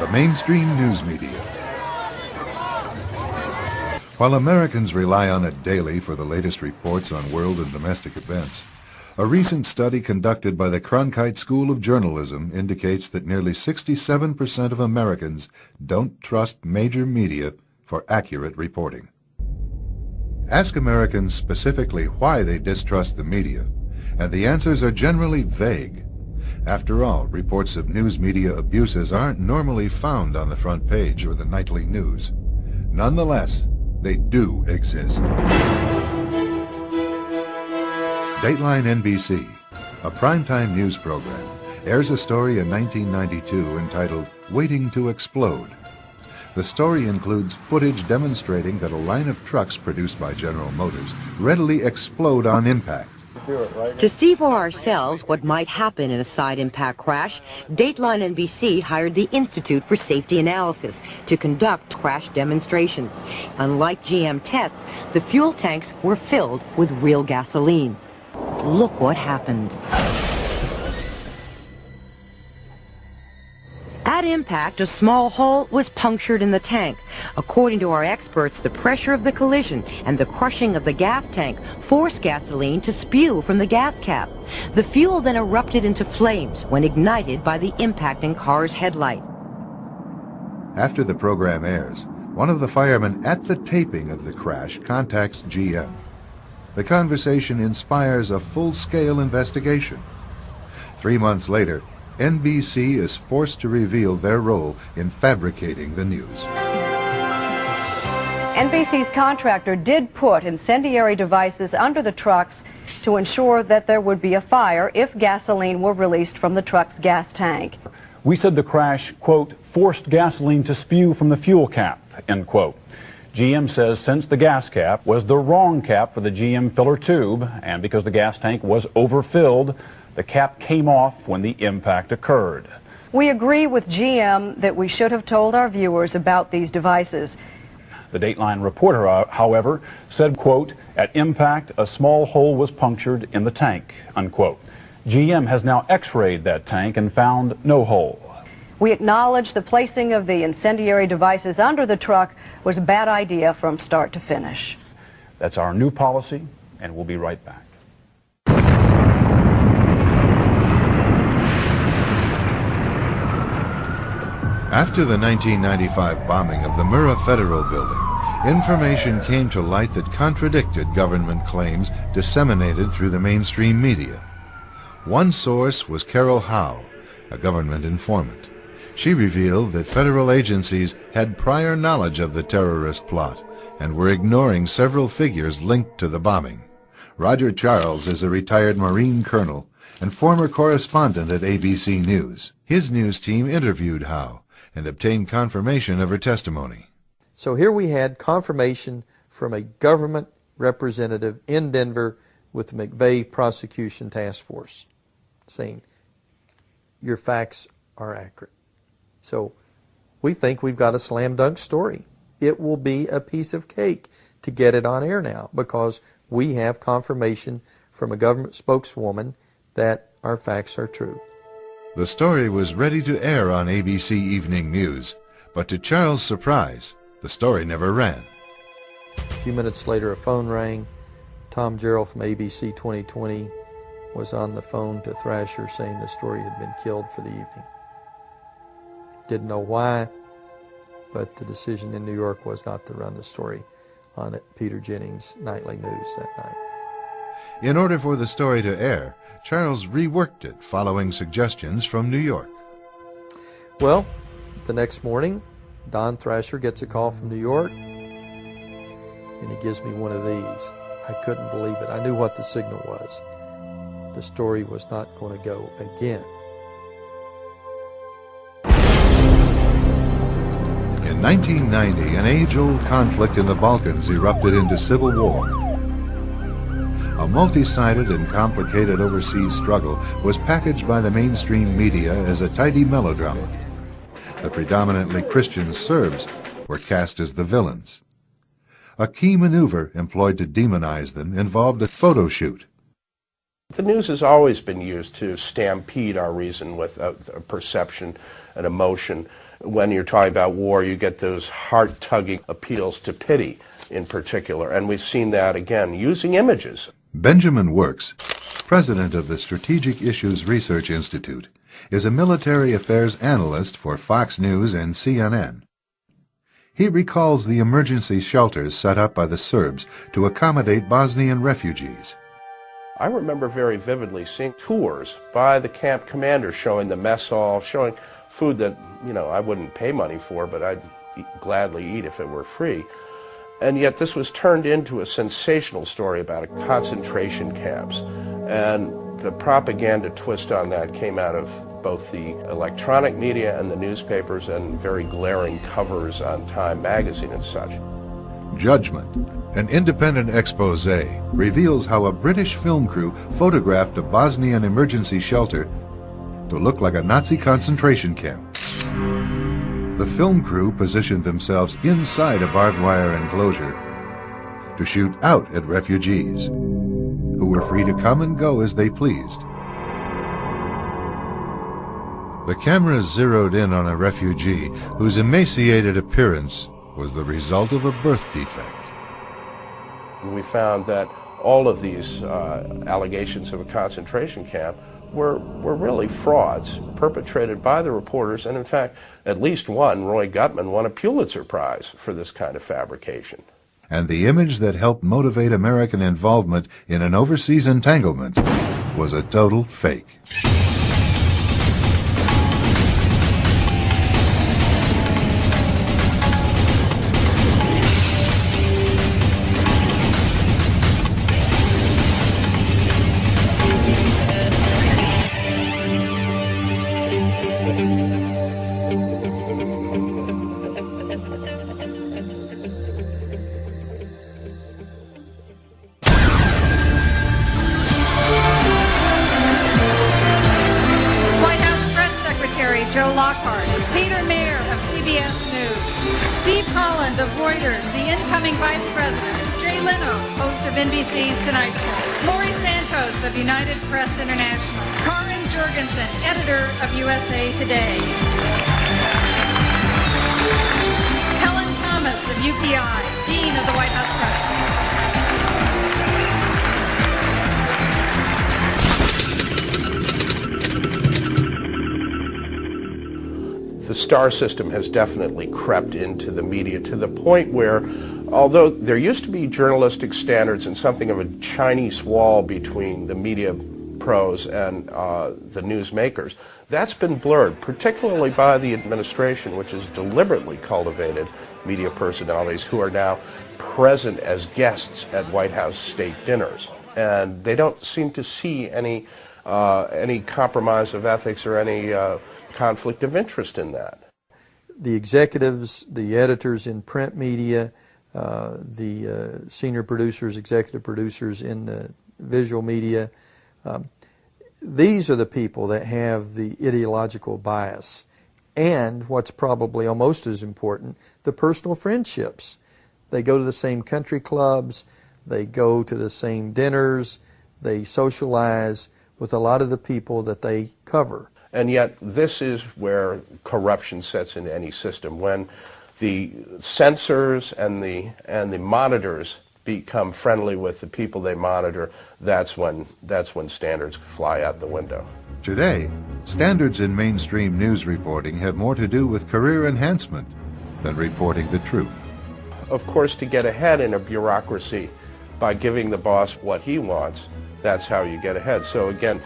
the mainstream news media. While Americans rely on it daily for the latest reports on world and domestic events, a recent study conducted by the Cronkite School of Journalism indicates that nearly 67% of Americans don't trust major media for accurate reporting. Ask Americans specifically why they distrust the media, and the answers are generally vague. After all, reports of news media abuses aren't normally found on the front page or the nightly news. Nonetheless, they do exist. Dateline NBC, a primetime news program, airs a story in 1992 entitled Waiting to Explode. The story includes footage demonstrating that a line of trucks produced by General Motors readily explode on impact. To see for ourselves what might happen in a side impact crash, Dateline NBC hired the Institute for Safety Analysis to conduct crash demonstrations. Unlike GM tests, the fuel tanks were filled with real gasoline. Look what happened. At impact, a small hole was punctured in the tank. According to our experts, the pressure of the collision and the crushing of the gas tank forced gasoline to spew from the gas cap. The fuel then erupted into flames when ignited by the impacting car's headlight. After the program airs, one of the firemen at the taping of the crash contacts GM. The conversation inspires a full-scale investigation. 3 months later, NBC is forced to reveal their role in fabricating the news. NBC's contractor did put incendiary devices under the trucks to ensure that there would be a fire if gasoline were released from the truck's gas tank. We said the crash, quote, forced gasoline to spew from the fuel cap, end quote. GM says since the gas cap was the wrong cap for the GM filler tube, and because the gas tank was overfilled, the cap came off when the impact occurred. We agree with GM that we should have told our viewers about these devices. The Dateline reporter, however, said, quote, at impact, a small hole was punctured in the tank, unquote. GM has now x-rayed that tank and found no hole. We acknowledge the placing of the incendiary devices under the truck was a bad idea from start to finish. That's our new policy, and we'll be right back. After the 1995 bombing of the Murrah Federal Building, information came to light that contradicted government claims disseminated through the mainstream media. One source was Carol Howe, a government informant. She revealed that federal agencies had prior knowledge of the terrorist plot and were ignoring several figures linked to the bombing. Roger Charles is a retired Marine colonel and former correspondent at ABC News. His news team interviewed Howe and obtained confirmation of her testimony. So here we had confirmation from a government representative in Denver with the McVeigh Prosecution Task Force saying, your facts are accurate. So we think we've got a slam dunk story. It will be a piece of cake to get it on air now because we have confirmation from a government spokeswoman that our facts are true. The story was ready to air on ABC Evening News, but to Charles' surprise, the story never ran. A few minutes later, a phone rang. Tom Gerald from ABC 2020 was on the phone to Thrasher saying the story had been killed for the evening. Didn't know why, but the decision in New York was not to run the story on Peter Jennings' nightly news that night. In order for the story to air, Charles reworked it following suggestions from New York. Well, the next morning, Don Thrasher gets a call from New York, and he gives me one of these. I couldn't believe it. I knew what the signal was. The story was not going to go again. In 1990, an age-old conflict in the Balkans erupted into civil war. A multi-sided and complicated overseas struggle was packaged by the mainstream media as a tidy melodrama. The predominantly Christian Serbs were cast as the villains. A key maneuver employed to demonize them involved a photo shoot. The news has always been used to stampede our reason with a perception and emotion. When you're talking about war, you get those heart-tugging appeals to pity in particular, and we've seen that again using images. Benjamin Works, president of the Strategic Issues Research Institute, is a military affairs analyst for Fox News and CNN. He recalls the emergency shelters set up by the Serbs to accommodate Bosnian refugees. I remember very vividly seeing tours by the camp commander showing the mess hall, showing food that, I wouldn't pay money for, but I'd gladly eat if it were free. And yet this was turned into a sensational story about concentration camps. And the propaganda twist on that came out of both the electronic media and the newspapers, and very glaring covers on Time magazine and such. Judgment, an independent expose, reveals how a British film crew photographed a Bosnian emergency shelter to look like a Nazi concentration camp. The film crew positioned themselves inside a barbed wire enclosure to shoot out at refugees, who were free to come and go as they pleased. The cameras zeroed in on a refugee whose emaciated appearance was the result of a birth defect. We found that all of these allegations of a concentration camp were really frauds perpetrated by the reporters, and in fact, at least one, Roy Gutman, won a Pulitzer Prize for this kind of fabrication. And the image that helped motivate American involvement in an overseas entanglement was a total fake. Editor of USA Today. Helen Thomas of UPI, Dean of the White House Press. The star system has definitely crept into the media to the point where, although there used to be journalistic standards and something of a Chinese wall between the media pros and the newsmakers, that's been blurred, particularly by the administration, which has deliberately cultivated media personalities who are now present as guests at White House state dinners. And they don't seem to see any compromise of ethics or any conflict of interest in that. The executives, the editors in print media, the senior producers, executive producers in the visual media, these are the people that have the ideological bias, and what's probably almost as important, the personal friendships. They go to the same country clubs, they go to the same dinners, they socialize with a lot of the people that they cover. And yet this is where corruption sets into any system. When the censors and the monitors become friendly with the people they monitor, that's when standards fly out the window. Today, standards in mainstream news reporting have more to do with career enhancement than reporting the truth. Of course, to get ahead in a bureaucracy by giving the boss what he wants, that's how you get ahead. So again,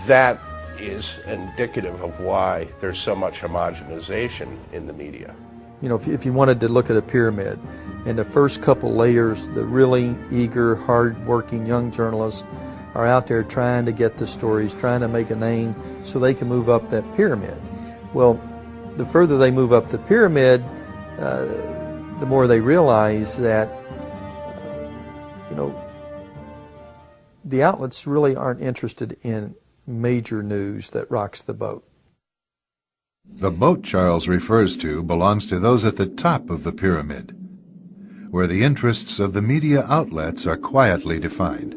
that is indicative of why there's so much homogenization in the media. You know, if you wanted to look at a pyramid, in the first couple layers, the really eager, hard-working young journalists are out there trying to get the stories, trying to make a name so they can move up that pyramid. Well, the further they move up the pyramid, the more they realize that, the outlets really aren't interested in major news that rocks the boat. The boat Charles refers to belongs to those at the top of the pyramid, where the interests of the media outlets are quietly defined.